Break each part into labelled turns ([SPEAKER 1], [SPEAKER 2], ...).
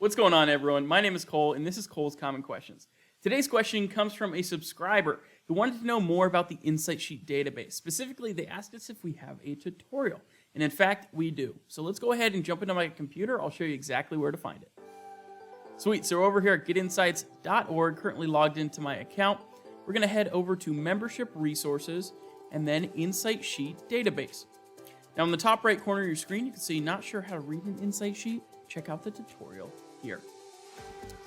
[SPEAKER 1] What's going on, everyone? My name is Cole, and this is Cole's Common Questions. Today's question comes from a subscriber who wanted to know more about the Insight Sheet database. Specifically, they asked us if we have a tutorial, and in fact, we do. So let's go ahead and jump into my computer. I'll show you exactly where to find it. Sweet, so we're over here at getinsights.org, currently logged into my account. We're going to head over to Membership Resources, and then Insight Sheet Database. Now, in the top right corner of your screen, you can see not sure how to read an Insight Sheet. Check out the tutorial here.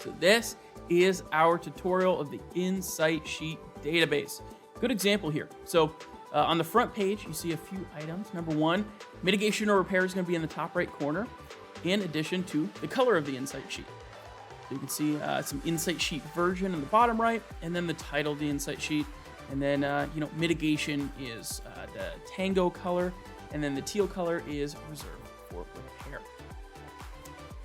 [SPEAKER 1] So this is our tutorial of the Insight Sheet database. Good example here. So on the front page, you see a few items. Number one, mitigation or repair is going to be in the top right corner, in addition to the color of the Insight Sheet. So you can see some Insight Sheet version in the bottom right, and then the title of the Insight Sheet. And then, mitigation is the Tango color, and then the teal color is reserved for repair.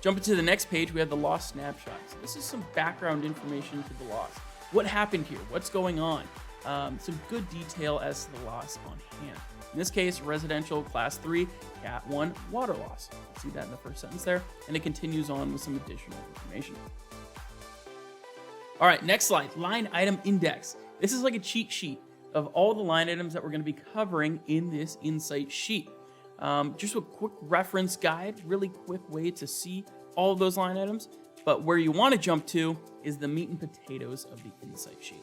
[SPEAKER 1] Jumping to the next page, we have the loss snapshot. So this is some background information to the loss. What happened here? What's going on? Some good detail as to the loss on hand. In this case, residential class 3, Cat 1 water loss. See that in the first sentence there, and it continues on with some additional information. All right, next slide, line item index. This is like a cheat sheet of all the line items that we're going to be covering in this Insight Sheet. Just a quick reference guide, really quick way to see all of those line items, but where you want to jump to is the meat and potatoes of the Insight Sheet.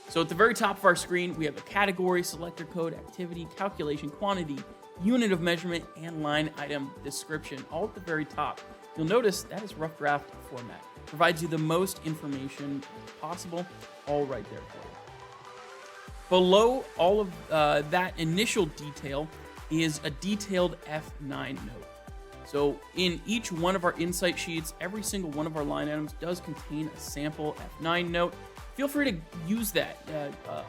[SPEAKER 1] So at the very top of our screen, we have a category, selector code, activity, calculation, quantity, unit of measurement, and line item description, all at the very top. You'll notice that is rough draft format. Provides you the most information possible, all right there for you. Below all of that initial detail is a detailed F9 note. So in each one of our Insight Sheets, every single one of our line items does contain a sample F9 note. Feel free to use that,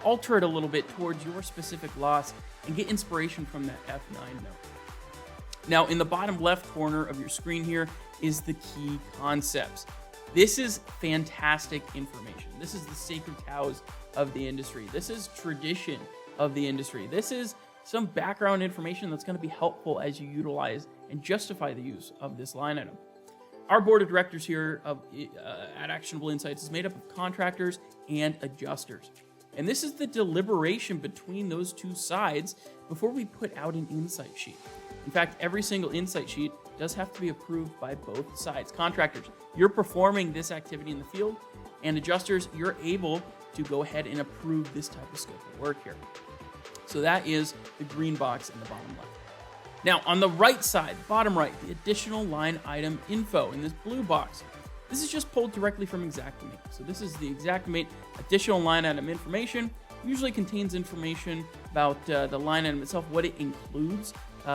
[SPEAKER 1] alter it a little bit towards your specific loss, and get inspiration from that F9 note. Now, in the bottom left corner of your screen here is the key concepts. This is fantastic information. This is the sacred cows of the industry. This is tradition of the industry. This is some background information that's going to be helpful as you utilize and justify the use of this line item. Our board of directors here at Actionable Insights is made up of contractors and adjusters. And this is the deliberation between those two sides before we put out an Insight Sheet. In fact, every single Insight Sheet does have to be approved by both sides. Contractors, you're performing this activity in the field, and adjusters, you're able to go ahead and approve this type of scope of work here. So that is the green box in the bottom left. Now, on the right side, bottom right, the additional line item info in this blue box. This is just pulled directly from Xactimate. So this is the Xactimate additional line item information. Usually contains information about the line item itself, what it includes,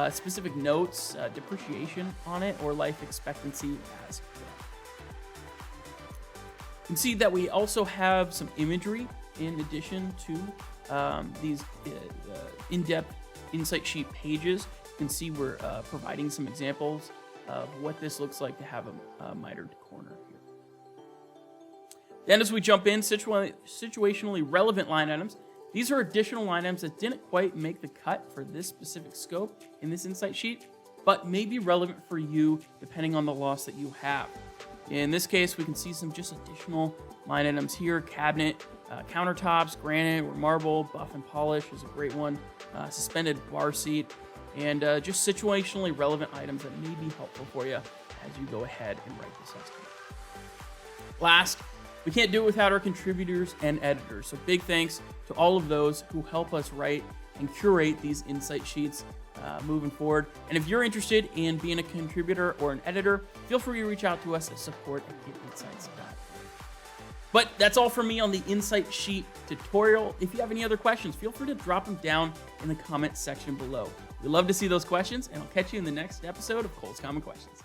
[SPEAKER 1] specific notes, depreciation on it, or life expectancy as well. You can see that we also have some imagery in addition to these in-depth Insight Sheet pages. You can see we're providing some examples of what this looks like to have a mitered corner here. Then as we jump in, situationally relevant line items. These are additional line items that didn't quite make the cut for this specific scope in this Insight Sheet, but may be relevant for you depending on the loss that you have. In this case, we can see some just additional line items here. Cabinet, countertops, granite or marble, buff and polish is a great one. Suspended bar seat, and just situationally relevant items that may be helpful for you as you go ahead and write this estimate. Last, we can't do it without our contributors and editors. So big thanks to all of those who help us write and curate these Insight Sheets moving forward. And if you're interested in being a contributor or an editor, feel free to reach out to us at support@getinsights.org. But that's all for me on the Insight Sheet tutorial. If you have any other questions, feel free to drop them down in the comment section below. We'd love to see those questions, and I'll catch you in the next episode of Cole's Common Questions.